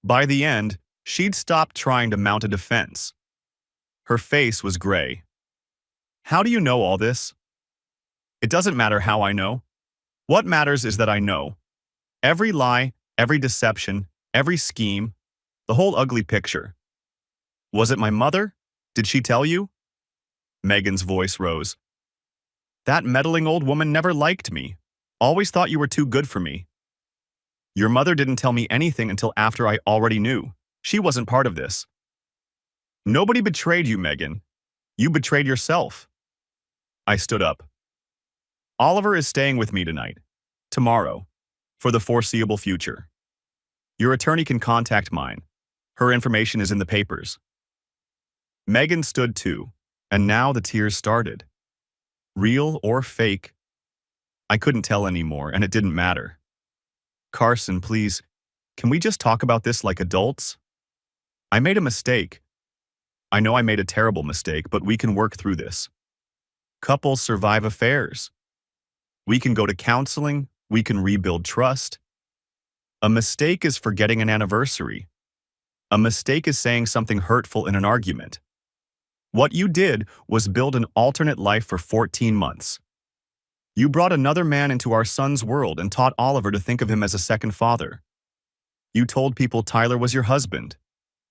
By the end, she'd stopped trying to mount a defense. Her face was gray. "How do you know all this?" "It doesn't matter how I know. What matters is that I know. Every lie, every deception, every scheme, the whole ugly picture. Was it my mother? Did she tell you?" Megan's voice rose. "That meddling old woman never liked me. Always thought you were too good for me. Your mother didn't tell me anything until after I already knew. She wasn't part of this." "Nobody betrayed you, Megan. You betrayed yourself." I stood up. "Oliver is staying with me tonight, tomorrow, for the foreseeable future. Your attorney can contact mine. Her information is in the papers." Megan stood too, and now the tears started. Real or fake, I couldn't tell anymore, and it didn't matter. "Carson, please, can we just talk about this like adults? I made a mistake. I know I made a terrible mistake, but we can work through this. Couples survive affairs. We can go to counseling. We can rebuild trust. A mistake is forgetting an anniversary. A mistake is saying something hurtful in an argument. What you did was build an alternate life for 14 months. You brought another man into our son's world and taught Oliver to think of him as a second father. You told people Tyler was your husband.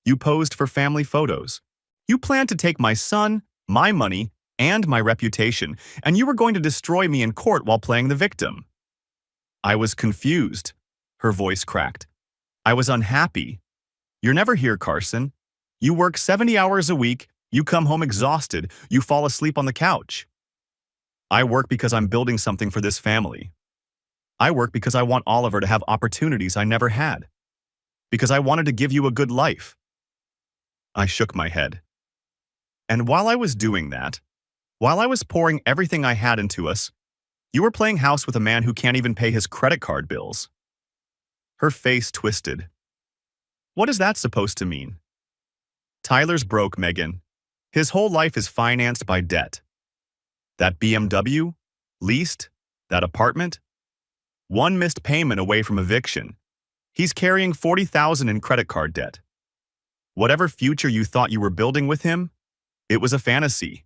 You posed for family photos. You planned to take my son, my money, and my reputation, and you were going to destroy me in court while playing the victim." I was confused. Her voice cracked. "I was unhappy. You're never here, Carson. You work 70 hours a week, you come home exhausted, you fall asleep on the couch. I work because I'm building something for this family. I work because I want Oliver to have opportunities I never had. Because I wanted to give you a good life." I shook my head. And while I was doing that, While I was pouring everything I had into us, you were playing house with a man who can't even pay his credit card bills. Her face twisted. What is that supposed to mean? Tyler's broke, Megan. His whole life is financed by debt. That BMW? Leased? That apartment? One missed payment away from eviction. He's carrying $40,000 in credit card debt. Whatever future you thought you were building with him, it was a fantasy.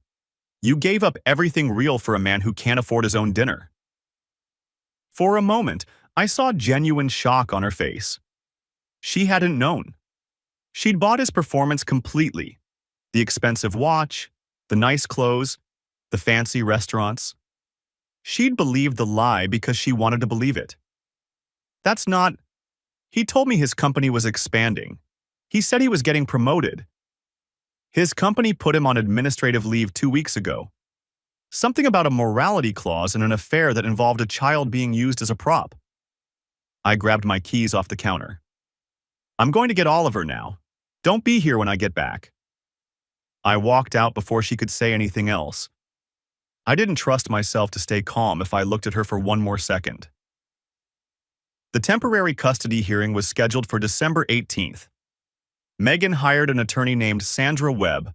You gave up everything real for a man who can't afford his own dinner. For a moment, I saw genuine shock on her face. She hadn't known. She'd bought his performance completely. The expensive watch, the nice clothes, the fancy restaurants. She'd believed the lie because she wanted to believe it. That's not... He told me his company was expanding. He said he was getting promoted. His company put him on administrative leave 2 weeks ago. Something about a morality clause in an affair that involved a child being used as a prop. I grabbed my keys off the counter. I'm going to get Oliver now. Don't be here when I get back. I walked out before she could say anything else. I didn't trust myself to stay calm if I looked at her for one more second. The temporary custody hearing was scheduled for December 18th. Megan hired an attorney named Sandra Webb,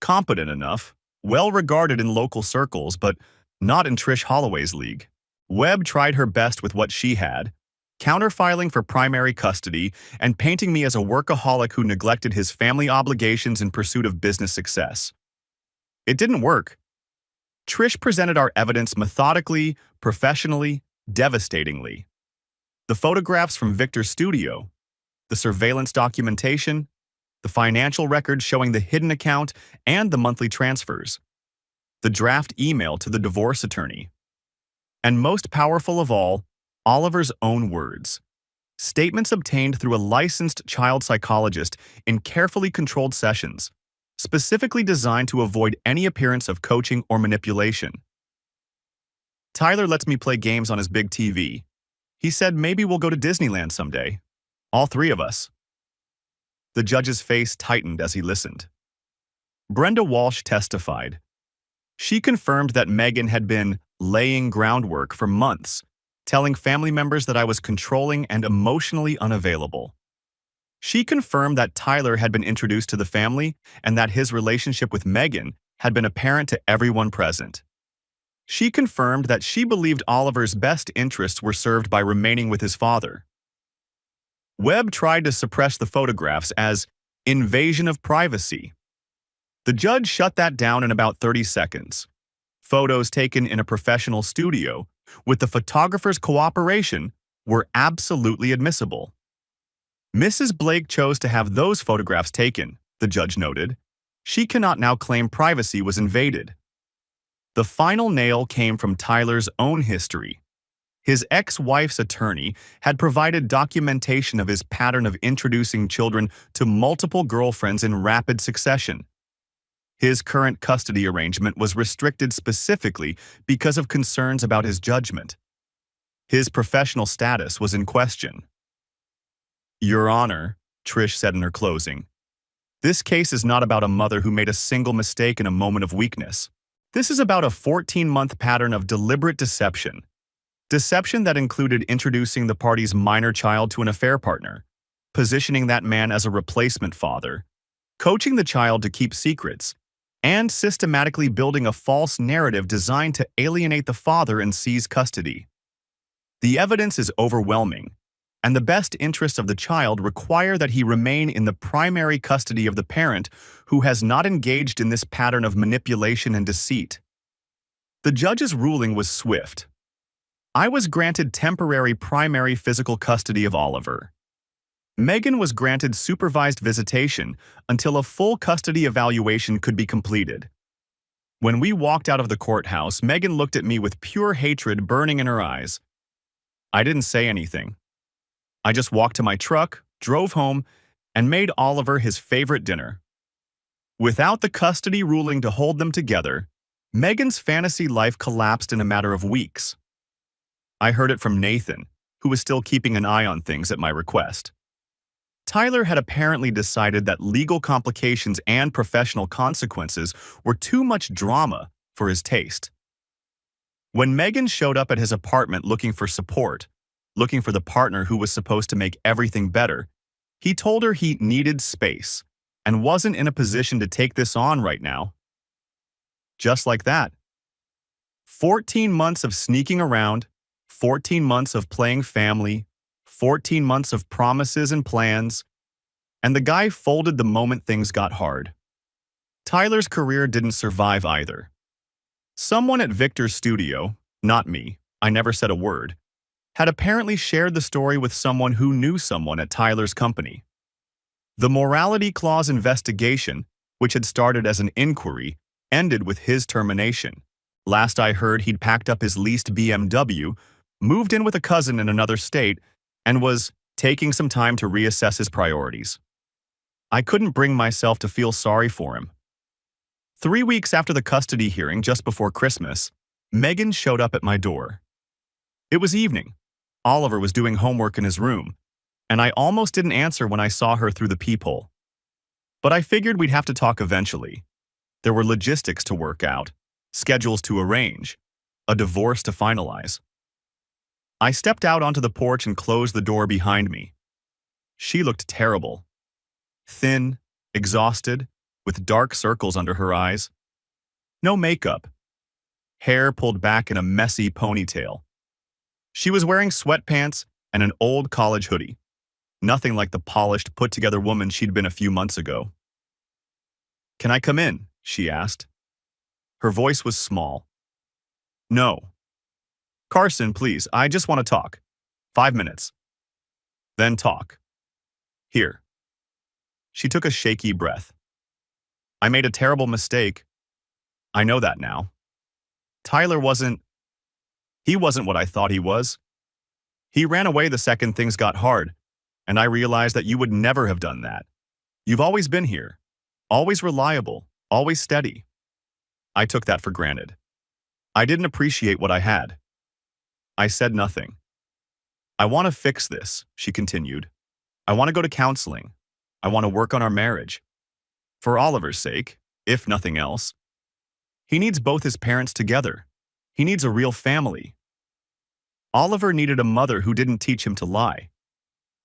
competent enough, well-regarded in local circles, but not in Trish Holloway's league. Webb tried her best with what she had, counterfiling for primary custody and painting me as a workaholic who neglected his family obligations in pursuit of business success. It didn't work. Trish presented our evidence methodically, professionally, devastatingly. The photographs from Victor's studio, the surveillance documentation, the financial records showing the hidden account and the monthly transfers, the draft email to the divorce attorney, and most powerful of all, Oliver's own words. Statements obtained through a licensed child psychologist in carefully controlled sessions, specifically designed to avoid any appearance of coaching or manipulation. Tyler lets me play games on his big TV. He said maybe we'll go to Disneyland someday. All three of us. The judge's face tightened as he listened. Brenda Walsh testified. She confirmed that Megan had been laying groundwork for months, telling family members that I was controlling and emotionally unavailable. She confirmed that Tyler had been introduced to the family and that his relationship with Megan had been apparent to everyone present. She confirmed that she believed Oliver's best interests were served by remaining with his father. Webb tried to suppress the photographs as invasion of privacy. The judge shut that down in about 30 seconds. Photos taken in a professional studio, with the photographer's cooperation, were absolutely admissible. Mrs. Blake chose to have those photographs taken, the judge noted. She cannot now claim privacy was invaded. The final nail came from Tyler's own history. His ex-wife's attorney had provided documentation of his pattern of introducing children to multiple girlfriends in rapid succession. His current custody arrangement was restricted specifically because of concerns about his judgment. His professional status was in question. Your Honor, Trish said in her closing, this case is not about a mother who made a single mistake in a moment of weakness. This is about a 14-month pattern of deliberate deception. Deception that included introducing the party's minor child to an affair partner, positioning that man as a replacement father, coaching the child to keep secrets, and systematically building a false narrative designed to alienate the father and seize custody. The evidence is overwhelming, and the best interests of the child require that he remain in the primary custody of the parent who has not engaged in this pattern of manipulation and deceit. The judge's ruling was swift. I was granted temporary primary physical custody of Oliver. Megan was granted supervised visitation until a full custody evaluation could be completed. When we walked out of the courthouse, Megan looked at me with pure hatred burning in her eyes. I didn't say anything. I just walked to my truck, drove home, and made Oliver his favorite dinner. Without the custody ruling to hold them together, Megan's fantasy life collapsed in a matter of weeks. I heard it from Nathan, who was still keeping an eye on things at my request. Tyler had apparently decided that legal complications and professional consequences were too much drama for his taste. When Megan showed up at his apartment looking for support, looking for the partner who was supposed to make everything better, he told her he needed space and wasn't in a position to take this on right now. Just like that. 14 months of sneaking around, 14 months of playing family, 14 months of promises and plans, and the guy folded the moment things got hard. Tyler's career didn't survive either. Someone at Victor's studio, not me, I never said a word, had apparently shared the story with someone who knew someone at Tyler's company. The morality clause investigation, which had started as an inquiry, ended with his termination. Last I heard, he'd packed up his leased BMW, moved in with a cousin in another state, and was taking some time to reassess his priorities. I couldn't bring myself to feel sorry for him. 3 weeks after the custody hearing, just before Christmas, Megan showed up at my door. It was evening. Oliver was doing homework in his room, and I almost didn't answer when I saw her through the peephole. But I figured we'd have to talk eventually. There were logistics to work out, schedules to arrange, a divorce to finalize. I stepped out onto the porch and closed the door behind me. She looked terrible. Thin, exhausted, with dark circles under her eyes. No makeup. Hair pulled back in a messy ponytail. She was wearing sweatpants and an old college hoodie. Nothing like the polished, put-together woman she'd been a few months ago. "Can I come in?" she asked. Her voice was small. "No." "Carson, please, I just want to talk. 5 minutes." "Then talk. Here." She took a shaky breath. "I made a terrible mistake. I know that now. Tyler wasn't what I thought he was. He ran away the second things got hard, and I realized that you would never have done that. You've always been here, always reliable, always steady. I took that for granted. I didn't appreciate what I had." I said nothing. "I want to fix this," she continued. "I want to go to counseling. I want to work on our marriage. For Oliver's sake, if nothing else. He needs both his parents together. He needs a real family. Oliver needed a mother who didn't teach him to lie.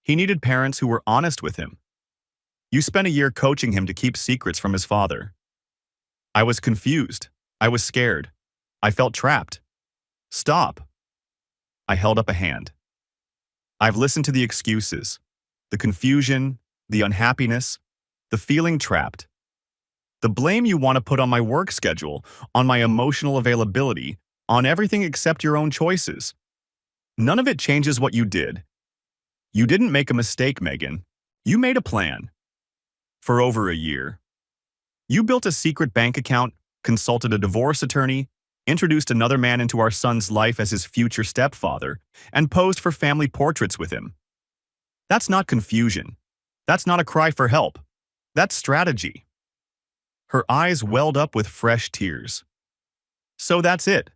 He needed parents who were honest with him. You spent a year coaching him to keep secrets from his father." I was confused. I was scared. I felt trapped. "Stop." I held up a hand. "I've listened to the excuses, the confusion, the unhappiness, the feeling trapped. The blame you want to put on my work schedule, on my emotional availability, on everything except your own choices. None of it changes what you did. You didn't make a mistake, Megan. You made a plan. For over a year. You built a secret bank account, consulted a divorce attorney, introduced another man into our son's life as his future stepfather, and posed for family portraits with him. That's not confusion. That's not a cry for help. That's strategy." Her eyes welled up with fresh tears. "So that's it.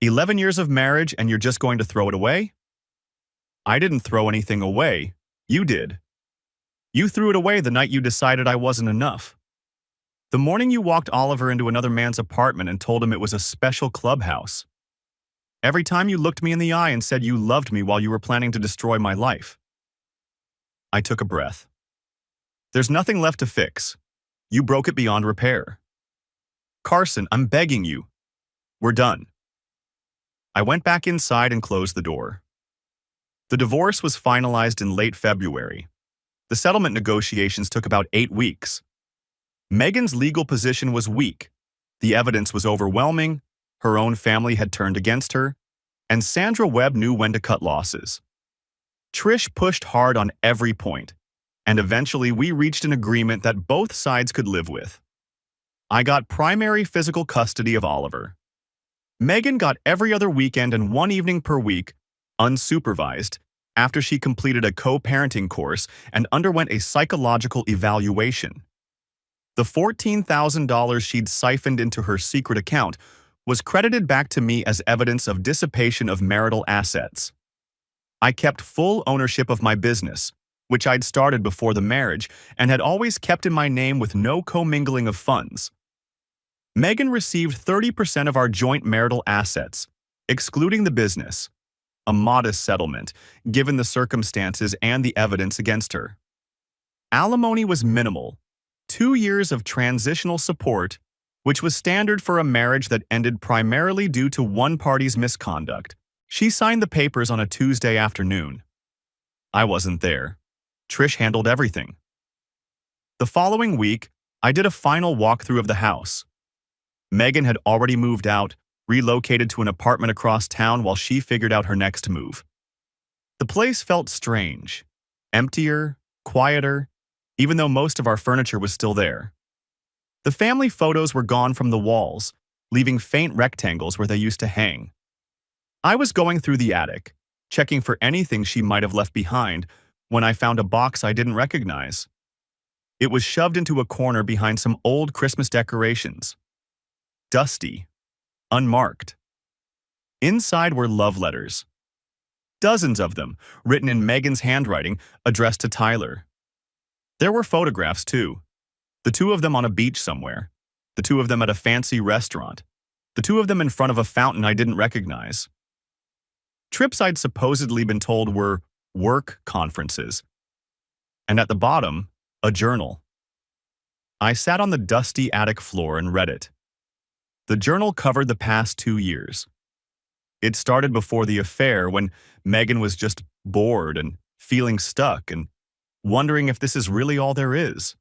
11 years of marriage and you're just going to throw it away?" "I didn't throw anything away. You did. You threw it away the night you decided I wasn't enough. The morning you walked Oliver into another man's apartment and told him it was a special clubhouse. Every time you looked me in the eye and said you loved me while you were planning to destroy my life." I took a breath. "There's nothing left to fix. You broke it beyond repair. Carson, I'm begging you. We're done." I went back inside and closed the door. The divorce was finalized in late February. The settlement negotiations took about 8 weeks. Megan's legal position was weak. The evidence was overwhelming, her own family had turned against her, and Sandra Webb knew when to cut losses. Trish pushed hard on every point, and eventually we reached an agreement that both sides could live with. I got primary physical custody of Oliver. Megan got every other weekend and 1 evening per week, unsupervised, after she completed a co-parenting course and underwent a psychological evaluation. The $14,000 she'd siphoned into her secret account was credited back to me as evidence of dissipation of marital assets. I kept full ownership of my business, which I'd started before the marriage and had always kept in my name with no commingling of funds. Megan received 30% of our joint marital assets, excluding the business, a modest settlement, given the circumstances and the evidence against her. Alimony was minimal, 2 years of transitional support, which was standard for a marriage that ended primarily due to one party's misconduct. She signed the papers on a Tuesday afternoon. I wasn't there. Trish handled everything. The following week, I did a final walkthrough of the house. Megan had already moved out, relocated to an apartment across town while she figured out her next move. The place felt strange, emptier, quieter, even though most of our furniture was still there. The family photos were gone from the walls, leaving faint rectangles where they used to hang. I was going through the attic, checking for anything she might have left behind, when I found a box I didn't recognize. It was shoved into a corner behind some old Christmas decorations. Dusty, unmarked. Inside were love letters. Dozens of them, written in Megan's handwriting, addressed to Tyler. There were photographs, too. The two of them on a beach somewhere. The two of them at a fancy restaurant. The two of them in front of a fountain I didn't recognize. Trips I'd supposedly been told were work conferences. And at the bottom, a journal. I sat on the dusty attic floor and read it. The journal covered the past 2 years. It started before the affair, when Megan was just bored and feeling stuck and wondering if this is really all there is.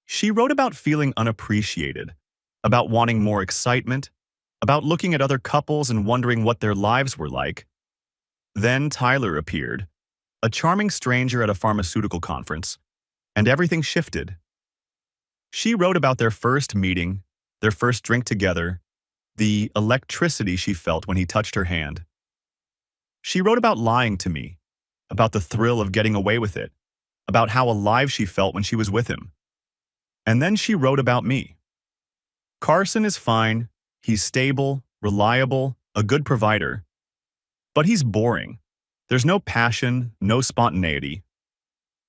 She wrote about feeling unappreciated, about wanting more excitement, about looking at other couples and wondering what their lives were like. Then Tyler appeared, a charming stranger at a pharmaceutical conference, and everything shifted. She wrote about their first meeting, their first drink together, the electricity she felt when he touched her hand. She wrote about lying to me, about the thrill of getting away with it, about how alive she felt when she was with him. And then she wrote about me. Carson is fine, he's stable, reliable, a good provider. But he's boring. There's no passion, no spontaneity.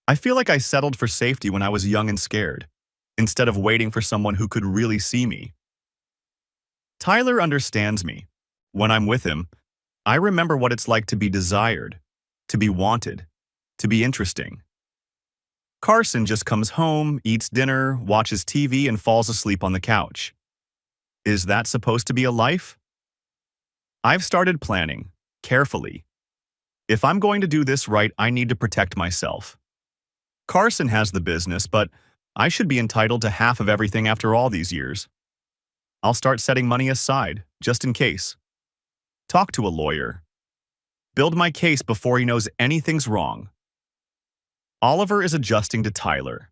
I feel like I settled for safety when I was young and scared, instead of waiting for someone who could really see me. Tyler understands me. When I'm with him, I remember what it's like to be desired, to be wanted, to be interesting. Carson just comes home, eats dinner, watches TV, and falls asleep on the couch. Is that supposed to be a life? I've started planning, carefully. If I'm going to do this right, I need to protect myself. Carson has the business, but I should be entitled to half of everything after all these years. I'll start setting money aside, just in case. Talk to a lawyer. Build my case before he knows anything's wrong. Oliver is adjusting to Tyler.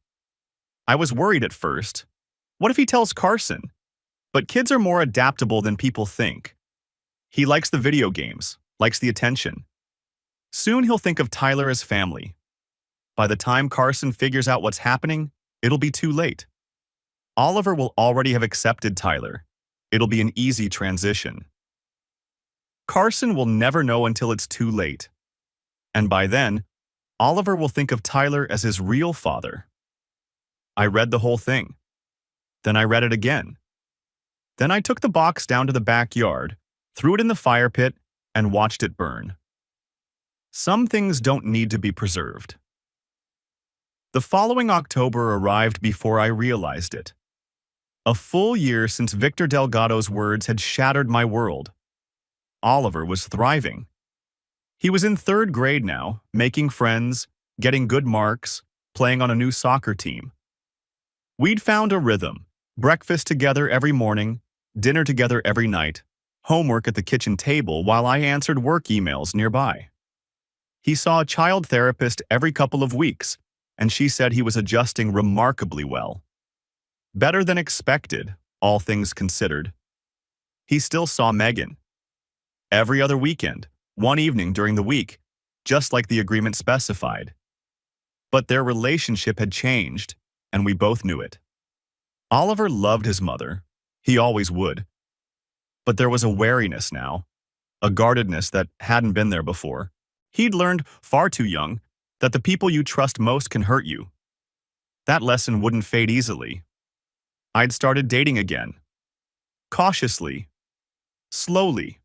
I was worried at first. What if he tells Carson? But kids are more adaptable than people think. He likes the video games, likes the attention. Soon he'll think of Tyler as family. By the time Carson figures out what's happening, it'll be too late. Oliver will already have accepted Tyler. It'll be an easy transition. Carson will never know until it's too late. And by then, Oliver will think of Tyler as his real father. I read the whole thing. Then I read it again. Then I took the box down to the backyard, threw it in the fire pit, and watched it burn. Some things don't need to be preserved. The following October arrived before I realized it. A full year since Victor Delgado's words had shattered my world. Oliver was thriving. He was in 3rd grade now, making friends, getting good marks, playing on a new soccer team. We'd found a rhythm: breakfast together every morning, dinner together every night, homework at the kitchen table while I answered work emails nearby. He saw a child therapist every couple of weeks, and she said he was adjusting remarkably well. Better than expected, all things considered. He still saw Megan. Every other weekend, one evening during the week, just like the agreement specified. But their relationship had changed, and we both knew it. Oliver loved his mother. He always would. But there was a wariness now, a guardedness that hadn't been there before. He'd learned, far too young, that the people you trust most can hurt you. That lesson wouldn't fade easily. I'd started dating again, Cautiously, slowly.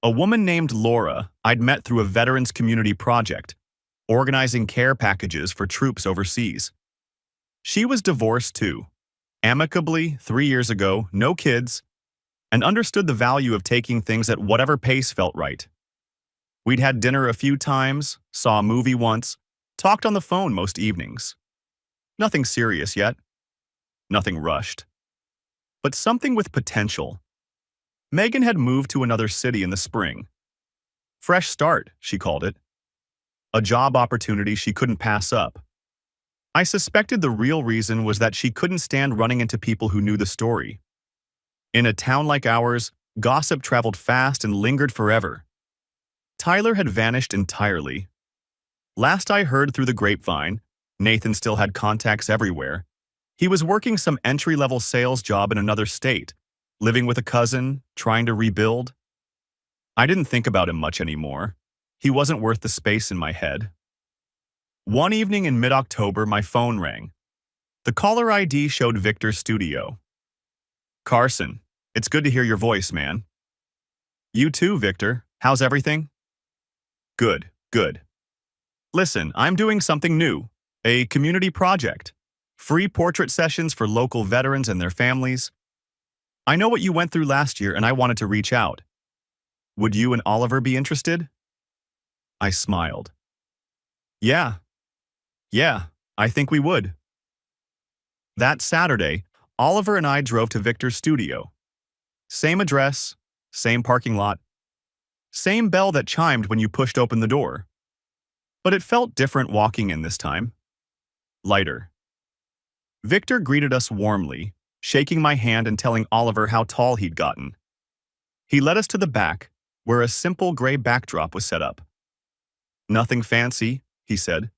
A woman named Laura I'd met through a veterans community project, organizing care packages for troops overseas. She was divorced too, amicably 3 years ago, no kids, and understood the value of taking things at whatever pace felt right. We'd had dinner a few times, saw a movie once, talked on the phone most evenings. Nothing serious yet, nothing rushed. But something with potential. Megan had moved to another city in the spring. Fresh start, she called it. A job opportunity she couldn't pass up. I suspected the real reason was that she couldn't stand running into people who knew the story. In a town like ours, gossip traveled fast and lingered forever. Tyler had vanished entirely. Last I heard through the grapevine, Nathan still had contacts everywhere. He was working some entry-level sales job in another state, living with a cousin, trying to rebuild. I didn't think about him much anymore. He wasn't worth the space in my head. One evening in mid-October, my phone rang. The caller ID showed Victor's studio. "Carson, it's good to hear your voice, man." "You too, Victor. How's everything?" "Good, good. Listen, I'm doing something new. A community project. Free portrait sessions for local veterans and their families. I know what you went through last year and I wanted to reach out. Would you and Oliver be interested?" I smiled. Yeah, I think we would." That Saturday, Oliver and I drove to Victor's studio. Same address, same parking lot, same bell that chimed when you pushed open the door. But it felt different walking in this time. Lighter. Victor greeted us warmly, shaking my hand and telling Oliver how tall he'd gotten. He led us to the back, where a simple gray backdrop was set up. "Nothing fancy," he said.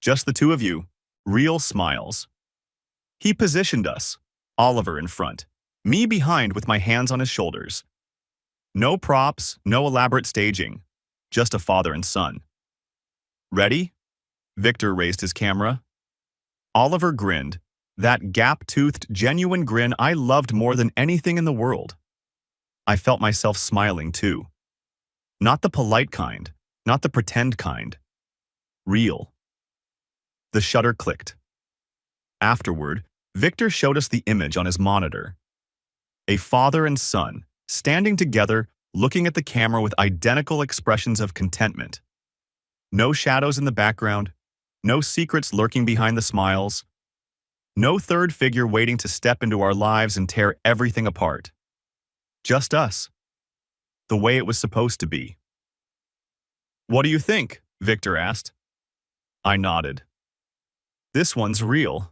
"Just the two of you. Real smiles." He positioned us, Oliver in front, me behind with my hands on his shoulders. No props, no elaborate staging, just a father and son. "Ready?" Victor raised his camera. Oliver grinned, that gap-toothed, genuine grin I loved more than anything in the world. I felt myself smiling too. Not the polite kind, not the pretend kind. Real. The shutter clicked. Afterward, Victor showed us the image on his monitor. A father and son, standing together, looking at the camera with identical expressions of contentment. No shadows in the background, no secrets lurking behind the smiles, no third figure waiting to step into our lives and tear everything apart. Just us. The way it was supposed to be. "What do you think?" Victor asked. I nodded. "This one's real."